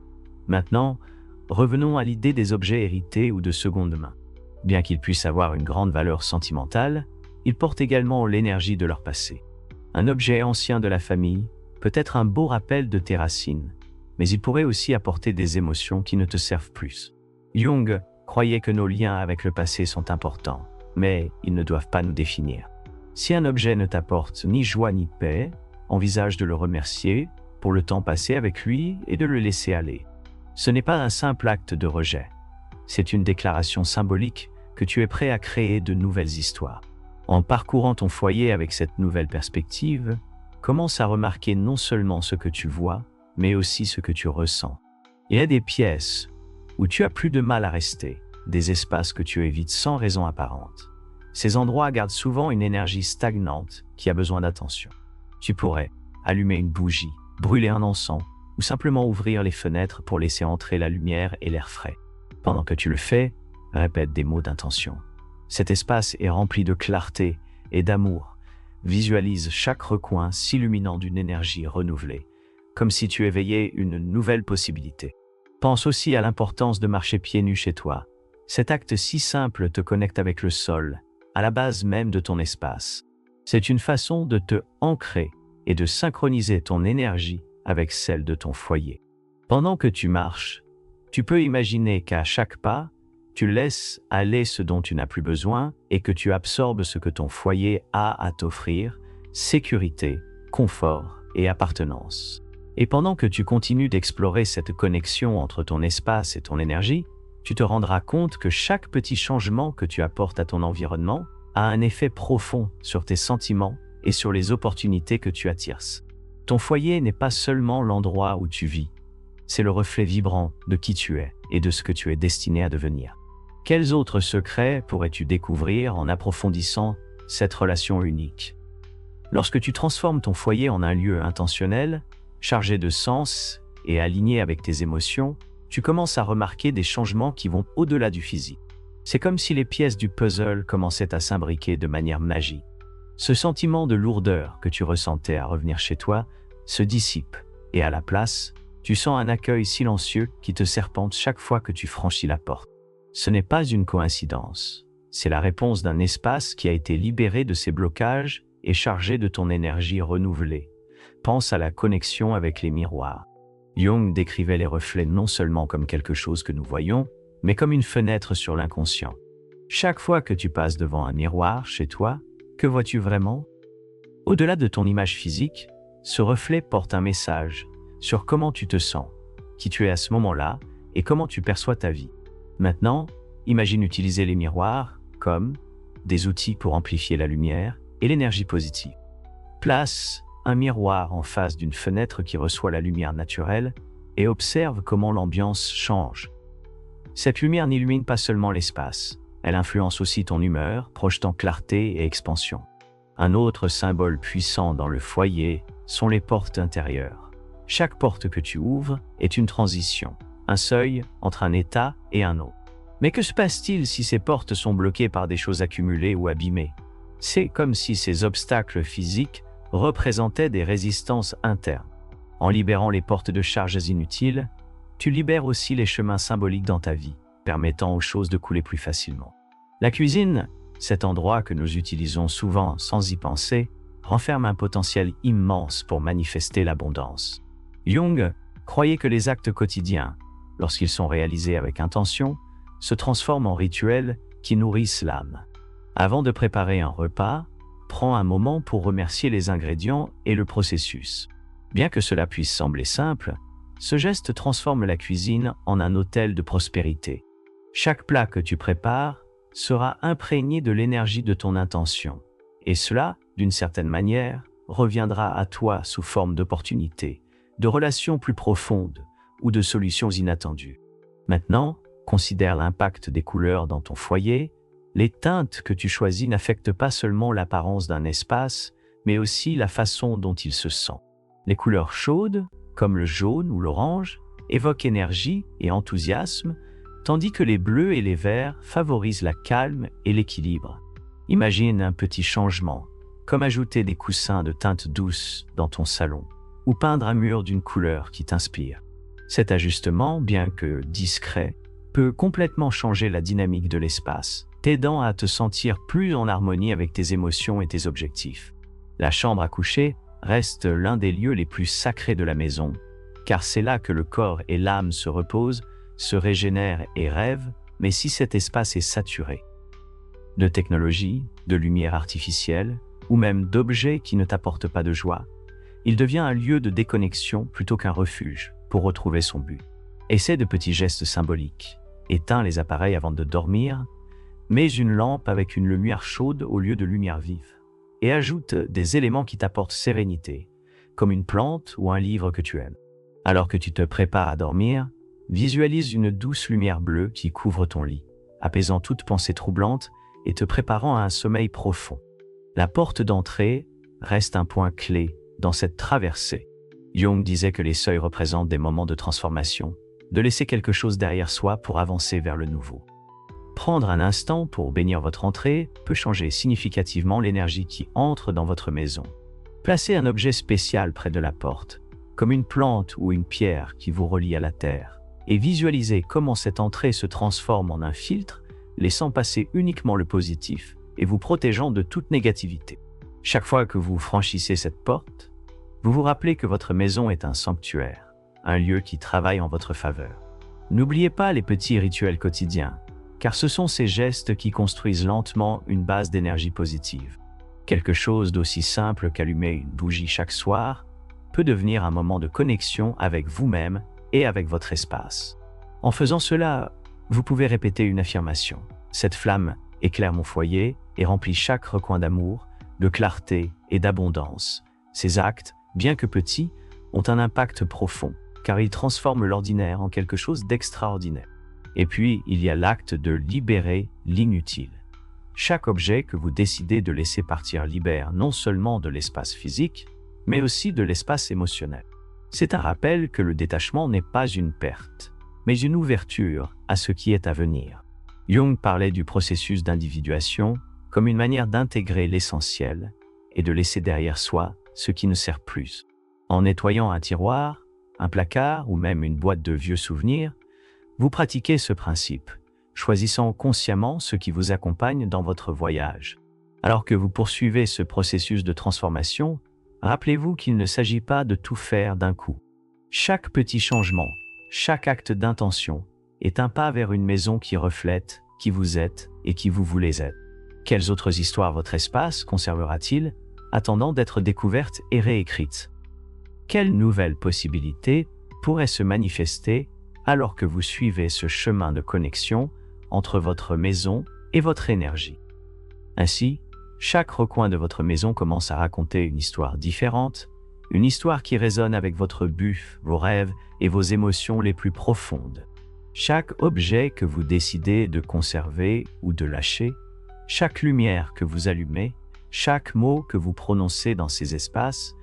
A: Maintenant, revenons à l'idée des objets hérités ou de seconde main. Bien qu'ils puissent avoir une grande valeur sentimentale, ils portent également l'énergie de leur passé. Un objet ancien de la famille peut être un beau rappel de tes racines, mais il pourrait aussi apporter des émotions qui ne te servent plus. Jung croyait que nos liens avec le passé sont importants, mais ils ne doivent pas nous définir. Si un objet ne t'apporte ni joie ni paix, envisage de le remercier pour le temps passé avec lui et de le laisser aller. Ce n'est pas un simple acte de rejet. C'est une déclaration symbolique que tu es prêt à créer de nouvelles histoires. En parcourant ton foyer avec cette nouvelle perspective, commence à remarquer non seulement ce que tu vois, mais aussi ce que tu ressens. Il y a des pièces où tu as plus de mal à rester, des espaces que tu évites sans raison apparente. Ces endroits gardent souvent une énergie stagnante qui a besoin d'attention. Tu pourrais allumer une bougie, brûler un encens, ou simplement ouvrir les fenêtres pour laisser entrer la lumière et l'air frais. Pendant que tu le fais, répète des mots d'intention. Cet espace est rempli de clarté et d'amour. Visualise chaque recoin s'illuminant d'une énergie renouvelée, comme si tu éveillais une nouvelle possibilité. Pense aussi à l'importance de marcher pieds nus chez toi. Cet acte si simple te connecte avec le sol, à la base même de ton espace. C'est une façon de te ancrer et de synchroniser ton énergie avec celle de ton foyer. Pendant que tu marches, tu peux imaginer qu'à chaque pas, tu laisses aller ce dont tu n'as plus besoin et que tu absorbes ce que ton foyer a à t'offrir, sécurité, confort et appartenance. Et pendant que tu continues d'explorer cette connexion entre ton espace et ton énergie, tu te rendras compte que chaque petit changement que tu apportes à ton environnement a un effet profond sur tes sentiments et sur les opportunités que tu attires. Ton foyer n'est pas seulement l'endroit où tu vis, c'est le reflet vibrant de qui tu es et de ce que tu es destiné à devenir. Quels autres secrets pourrais-tu découvrir en approfondissant cette relation unique? Lorsque tu transformes ton foyer en un lieu intentionnel, chargé de sens et aligné avec tes émotions, tu commences à remarquer des changements qui vont au-delà du physique. C'est comme si les pièces du puzzle commençaient à s'imbriquer de manière magique. Ce sentiment de lourdeur que tu ressentais à revenir chez toi se dissipe et à la place, tu sens un accueil silencieux qui te serpente chaque fois que tu franchis la porte. Ce n'est pas une coïncidence, c'est la réponse d'un espace qui a été libéré de ses blocages est chargé de ton énergie renouvelée. Pense à la connexion avec les miroirs. Jung décrivait les reflets non seulement comme quelque chose que nous voyons, mais comme une fenêtre sur l'inconscient. Chaque fois que tu passes devant un miroir chez toi, que vois-tu vraiment? Au-delà de ton image physique, ce reflet porte un message sur comment tu te sens, qui tu es à ce moment-là et comment tu perçois ta vie. Maintenant, imagine utiliser les miroirs comme des outils pour amplifier la lumière et l'énergie positive. Place un miroir en face d'une fenêtre qui reçoit la lumière naturelle et observe comment l'ambiance change. Cette lumière n'illumine pas seulement l'espace, elle influence aussi ton humeur, projetant clarté et expansion. Un autre symbole puissant dans le foyer sont les portes intérieures. Chaque porte que tu ouvres est une transition, un seuil entre un état et un autre. Mais que se passe-t-il si ces portes sont bloquées par des choses accumulées ou abîmées? C'est comme si ces obstacles physiques représentaient des résistances internes. En libérant les portes de charges inutiles, tu libères aussi les chemins symboliques dans ta vie, permettant aux choses de couler plus facilement. La cuisine, cet endroit que nous utilisons souvent sans y penser, renferme un potentiel immense pour manifester l'abondance. Jung croyait que les actes quotidiens, lorsqu'ils sont réalisés avec intention, se transforment en rituels qui nourrissent l'âme. Avant de préparer un repas, prends un moment pour remercier les ingrédients et le processus. Bien que cela puisse sembler simple, ce geste transforme la cuisine en un hôtel de prospérité. Chaque plat que tu prépares sera imprégné de l'énergie de ton intention, et cela, d'une certaine manière, reviendra à toi sous forme d'opportunités, de relations plus profondes ou de solutions inattendues. Maintenant, considère l'impact des couleurs dans ton foyer. Les teintes que tu choisis n'affectent pas seulement l'apparence d'un espace, mais aussi la façon dont il se sent. Les couleurs chaudes, comme le jaune ou l'orange, évoquent énergie et enthousiasme, tandis que les bleus et les verts favorisent la calme et l'équilibre. Imagine un petit changement, comme ajouter des coussins de teintes douces dans ton salon, ou peindre un mur d'une couleur qui t'inspire. Cet ajustement, bien que discret, peut complètement changer la dynamique de l'espace, t'aidant à te sentir plus en harmonie avec tes émotions et tes objectifs. La chambre à coucher reste l'un des lieux les plus sacrés de la maison, car c'est là que le corps et l'âme se reposent, se régénèrent et rêvent, mais si cet espace est saturé de technologie, de lumière artificielle, ou même d'objets qui ne t'apportent pas de joie, il devient un lieu de déconnexion plutôt qu'un refuge pour retrouver son but. Essaie de petits gestes symboliques. Éteins les appareils avant de dormir, mets une lampe avec une lumière chaude au lieu de lumière vive, et ajoute des éléments qui t'apportent sérénité, comme une plante ou un livre que tu aimes. Alors que tu te prépares à dormir, visualise une douce lumière bleue qui couvre ton lit, apaisant toute pensée troublante et te préparant à un sommeil profond. La porte d'entrée reste un point clé dans cette traversée. Jung disait que les seuils représentent des moments de transformation, de laisser quelque chose derrière soi pour avancer vers le nouveau. Prendre un instant pour bénir votre entrée peut changer significativement l'énergie qui entre dans votre maison. Placez un objet spécial près de la porte, comme une plante ou une pierre qui vous relie à la terre, et visualisez comment cette entrée se transforme en un filtre, laissant passer uniquement le positif et vous protégeant de toute négativité. Chaque fois que vous franchissez cette porte, vous vous rappelez que votre maison est un sanctuaire, un lieu qui travaille en votre faveur. N'oubliez pas les petits rituels quotidiens, car ce sont ces gestes qui construisent lentement une base d'énergie positive. Quelque chose d'aussi simple qu'allumer une bougie chaque soir peut devenir un moment de connexion avec vous-même et avec votre espace. En faisant cela, vous pouvez répéter une affirmation. Cette flamme éclaire mon foyer et remplit chaque recoin d'amour, de clarté et d'abondance. Ces actes, bien que petits, ont un impact profond, car ils transforment l'ordinaire en quelque chose d'extraordinaire. Et puis, il y a l'acte de libérer l'inutile. Chaque objet que vous décidez de laisser partir libère non seulement de l'espace physique, mais aussi de l'espace émotionnel. C'est un rappel que le détachement n'est pas une perte, mais une ouverture à ce qui est à venir. Jung parlait du processus d'individuation comme une manière d'intégrer l'essentiel et de laisser derrière soi ce qui ne sert plus. En nettoyant un tiroir, un placard ou même une boîte de vieux souvenirs, vous pratiquez ce principe, choisissant consciemment ce qui vous accompagne dans votre voyage. Alors que vous poursuivez ce processus de transformation, rappelez-vous qu'il ne s'agit pas de tout faire d'un coup. Chaque petit changement, chaque acte d'intention est un pas vers une maison qui reflète qui vous êtes et qui vous voulez être. Quelles autres histoires votre espace conservera-t-il, attendant d'être découverte et réécrite? Quelles nouvelles possibilités pourraient se manifester alors que vous suivez ce chemin de connexion entre votre maison et votre énergie? Ainsi, chaque recoin de votre maison commence à raconter une histoire différente, une histoire qui résonne avec votre but, vos rêves et vos émotions les plus profondes. Chaque objet que vous décidez de conserver ou de lâcher, chaque lumière que vous allumez, chaque mot que vous prononcez dans ces espaces,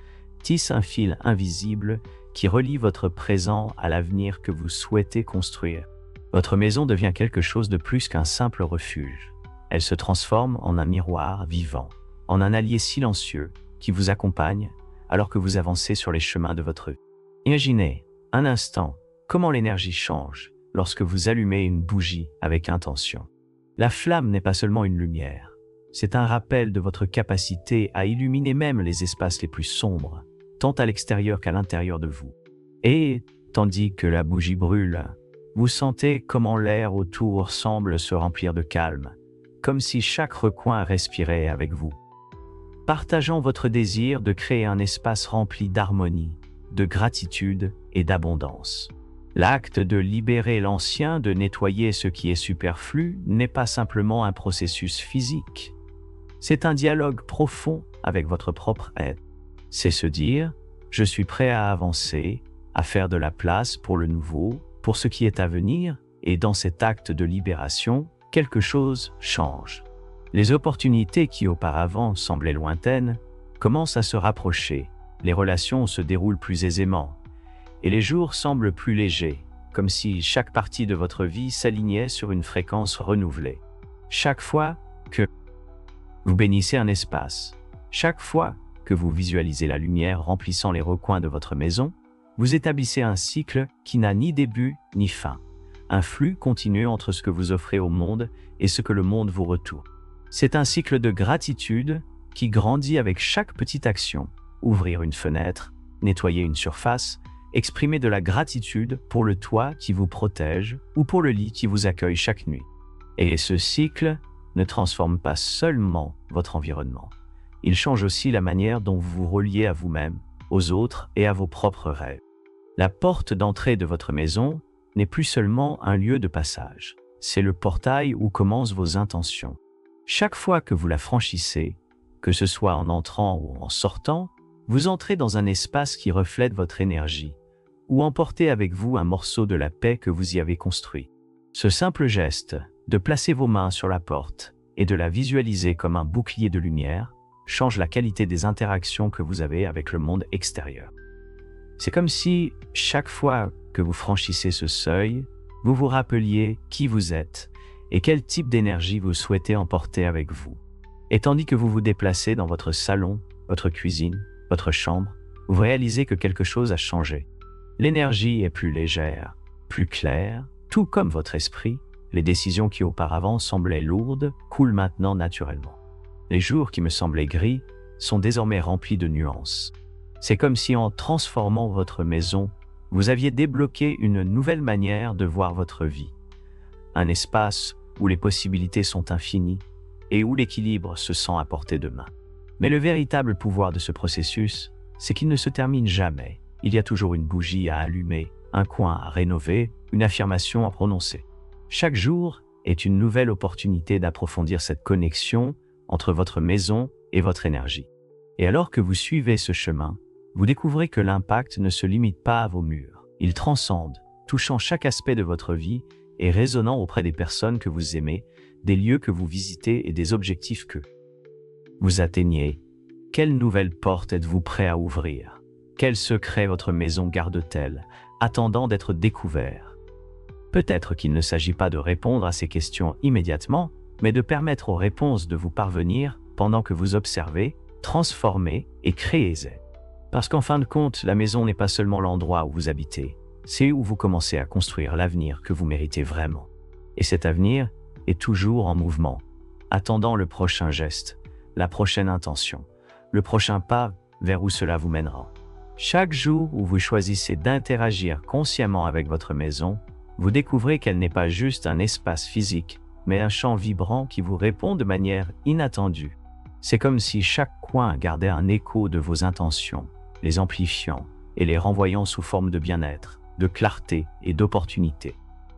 A: tisse un fil invisible qui relie votre présent à l'avenir que vous souhaitez construire. Votre maison devient quelque chose de plus qu'un simple refuge. Elle se transforme en un miroir vivant, en un allié silencieux qui vous accompagne alors que vous avancez sur les chemins de votre vie. Imaginez, un instant, comment l'énergie change lorsque vous allumez une bougie avec intention. La flamme n'est pas seulement une lumière, c'est un rappel de votre capacité à illuminer même les espaces les plus sombres, tant à l'extérieur qu'à l'intérieur de vous. Et, tandis que la bougie brûle, vous sentez comment l'air autour semble se remplir de calme, comme si chaque recoin respirait avec vous. Partageant votre désir de créer un espace rempli d'harmonie, de gratitude et d'abondance. L'acte de libérer l'ancien, de nettoyer ce qui est superflu, n'est pas simplement un processus physique. C'est un dialogue profond avec votre propre être. C'est se dire, je suis prêt à avancer, à faire de la place pour le nouveau, pour ce qui est à venir, et dans cet acte de libération, quelque chose change. Les opportunités qui auparavant semblaient lointaines commencent à se rapprocher, les relations se déroulent plus aisément, et les jours semblent plus légers, comme si chaque partie de votre vie s'alignait sur une fréquence renouvelée. Chaque fois que vous bénissez un espace, chaque fois que vous visualisez la lumière remplissant les recoins de votre maison, vous établissez un cycle qui n'a ni début ni fin, un flux continu entre ce que vous offrez au monde et ce que le monde vous retourne. C'est un cycle de gratitude qui grandit avec chaque petite action. Ouvrir une fenêtre, nettoyer une surface, exprimer de la gratitude pour le toit qui vous protège ou pour le lit qui vous accueille chaque nuit. Et ce cycle ne transforme pas seulement votre environnement. Il change aussi la manière dont vous vous reliez à vous-même, aux autres et à vos propres rêves. La porte d'entrée de votre maison n'est plus seulement un lieu de passage. C'est le portail où commencent vos intentions. Chaque fois que vous la franchissez, que ce soit en entrant ou en sortant, vous entrez dans un espace qui reflète votre énergie, ou emportez avec vous un morceau de la paix que vous y avez construit. Ce simple geste, de placer vos mains sur la porte et de la visualiser comme un bouclier de lumière, change la qualité des interactions que vous avez avec le monde extérieur. C'est comme si, chaque fois que vous franchissez ce seuil, vous vous rappeliez qui vous êtes et quel type d'énergie vous souhaitez emporter avec vous. Et tandis que vous vous déplacez dans votre salon, votre cuisine, votre chambre, vous réalisez que quelque chose a changé. L'énergie est plus légère, plus claire, tout comme votre esprit. Les décisions qui auparavant semblaient lourdes coulent maintenant naturellement. Les jours qui me semblaient gris sont désormais remplis de nuances. C'est comme si en transformant votre maison, vous aviez débloqué une nouvelle manière de voir votre vie. Un espace où les possibilités sont infinies et où l'équilibre se sent à portée de main. Mais le véritable pouvoir de ce processus, c'est qu'il ne se termine jamais. Il y a toujours une bougie à allumer, un coin à rénover, une affirmation à prononcer. Chaque jour est une nouvelle opportunité d'approfondir cette connexion entre votre maison et votre énergie. Et alors que vous suivez ce chemin, vous découvrez que l'impact ne se limite pas à vos murs. Il transcende, touchant chaque aspect de votre vie et résonnant auprès des personnes que vous aimez, des lieux que vous visitez et des objectifs que vous atteignez. Quelle nouvelle porte êtes-vous prêt à ouvrir? Quel secret votre maison garde-t-elle, attendant d'être découvert? Peut-être qu'il ne s'agit pas de répondre à ces questions immédiatement, mais de permettre aux réponses de vous parvenir pendant que vous observez, transformez et créez. Parce qu'en fin de compte, la maison n'est pas seulement l'endroit où vous habitez, c'est où vous commencez à construire l'avenir que vous méritez vraiment. Et cet avenir est toujours en mouvement, attendant le prochain geste, la prochaine intention, le prochain pas vers où cela vous mènera. Chaque jour où vous choisissez d'interagir consciemment avec votre maison, vous découvrez qu'elle n'est pas juste un espace physique, mais un champ vibrant qui vous répond de manière inattendue. C'est comme si chaque coin gardait un écho de vos intentions, les amplifiant et les renvoyant sous forme de bien-être, de clarté et d'opportunité.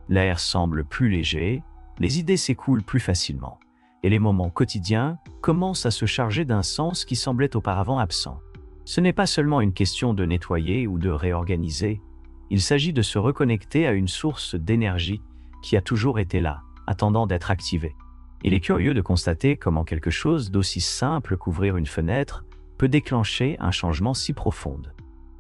A: L'air semble plus léger, les idées s'écoulent plus facilement, et les moments quotidiens commencent à se charger d'un sens qui semblait auparavant absent. Ce n'est pas seulement une question de nettoyer ou de réorganiser, il s'agit de se reconnecter à une source d'énergie qui a toujours été là, attendant d'être activée. Il est curieux de constater comment quelque chose d'aussi simple qu'ouvrir une fenêtre peut déclencher un changement si profond.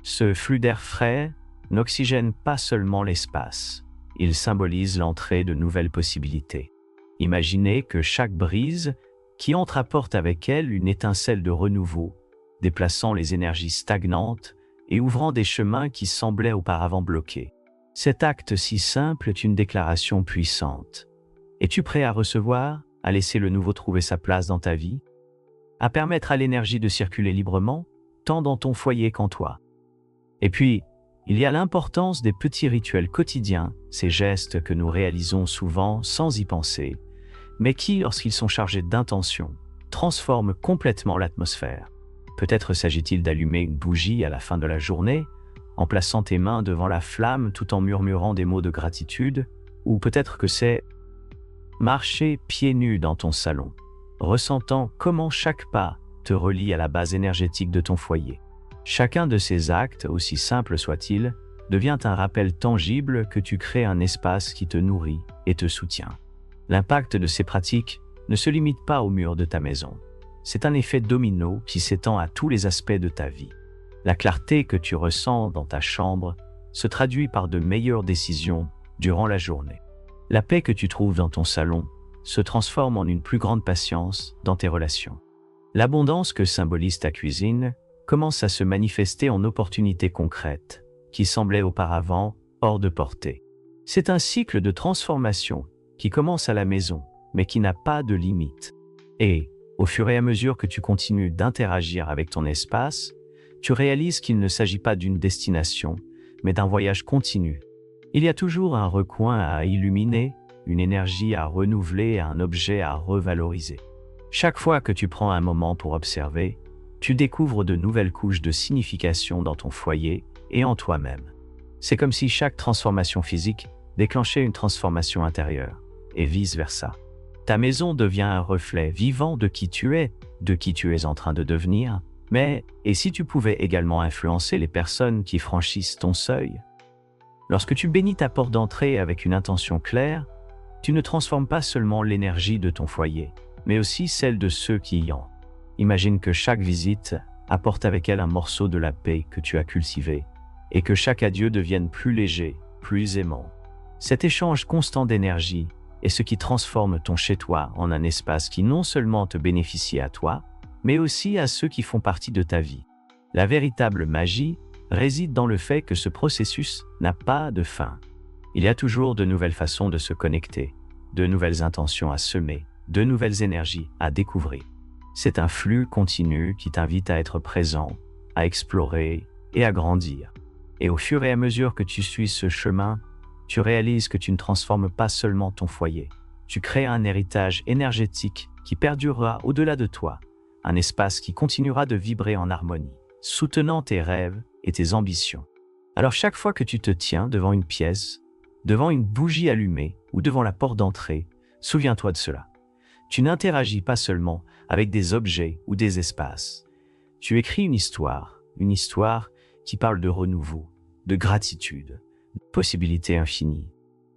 A: Ce flux d'air frais n'oxygène pas seulement l'espace, il symbolise l'entrée de nouvelles possibilités. Imaginez que chaque brise qui entre apporte avec elle une étincelle de renouveau, déplaçant les énergies stagnantes et ouvrant des chemins qui semblaient auparavant bloqués. Cet acte si simple est une déclaration puissante. Es-tu prêt à recevoir, à laisser le nouveau trouver sa place dans ta vie, à permettre à l'énergie de circuler librement, tant dans ton foyer qu'en toi? Et puis, il y a l'importance des petits rituels quotidiens, ces gestes que nous réalisons souvent sans y penser, mais qui, lorsqu'ils sont chargés d'intention, transforment complètement l'atmosphère. Peut-être s'agit-il d'allumer une bougie à la fin de la journée, en plaçant tes mains devant la flamme tout en murmurant des mots de gratitude, ou peut-être que c'est marcher pieds nus dans ton salon, ressentant comment chaque pas te relie à la base énergétique de ton foyer. Chacun de ces actes, aussi simple soit-il, devient un rappel tangible que tu crées un espace qui te nourrit et te soutient. L'impact de ces pratiques ne se limite pas aux murs de ta maison. C'est un effet domino qui s'étend à tous les aspects de ta vie. La clarté que tu ressens dans ta chambre se traduit par de meilleures décisions durant la journée. La paix que tu trouves dans ton salon se transforme en une plus grande patience dans tes relations. L'abondance que symbolise ta cuisine commence à se manifester en opportunités concrètes qui semblaient auparavant hors de portée. C'est un cycle de transformation qui commence à la maison, mais qui n'a pas de limite. Et, au fur et à mesure que tu continues d'interagir avec ton espace, tu réalises qu'il ne s'agit pas d'une destination, mais d'un voyage continu. Il y a toujours un recoin à illuminer, une énergie à renouveler, un objet à revaloriser. Chaque fois que tu prends un moment pour observer, tu découvres de nouvelles couches de signification dans ton foyer et en toi-même. C'est comme si chaque transformation physique déclenchait une transformation intérieure, et vice-versa. Ta maison devient un reflet vivant de qui tu es en train de devenir, mais et si tu pouvais également influencer les personnes qui franchissent ton seuil? Lorsque tu bénis ta porte d'entrée avec une intention claire, tu ne transformes pas seulement l'énergie de ton foyer, mais aussi celle de ceux qui y entrent. Imagine que chaque visite apporte avec elle un morceau de la paix que tu as cultivé, et que chaque adieu devienne plus léger, plus aimant. Cet échange constant d'énergie est ce qui transforme ton chez-toi en un espace qui non seulement te bénéficie à toi, mais aussi à ceux qui font partie de ta vie. La véritable magie réside dans le fait que ce processus n'a pas de fin. Il y a toujours de nouvelles façons de se connecter, de nouvelles intentions à semer, de nouvelles énergies à découvrir. C'est un flux continu qui t'invite à être présent, à explorer et à grandir. Et au fur et à mesure que tu suis ce chemin, tu réalises que tu ne transformes pas seulement ton foyer. Tu crées un héritage énergétique qui perdurera au-delà de toi, un espace qui continuera de vibrer en harmonie, soutenant tes rêves et tes ambitions. Alors chaque fois que tu te tiens devant une pièce, devant une bougie allumée ou devant la porte d'entrée, souviens-toi de cela. Tu n'interagis pas seulement avec des objets ou des espaces. Tu écris une histoire qui parle de renouveau, de gratitude, de possibilités infinies.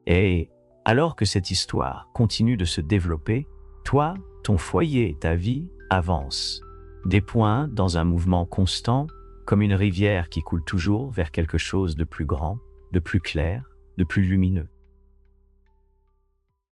A: Et alors que cette histoire continue de se développer, toi, ton foyer et ta vie avancent. Des points dans un mouvement constant, comme une rivière qui coule toujours vers quelque chose de plus grand, de plus clair, de plus lumineux.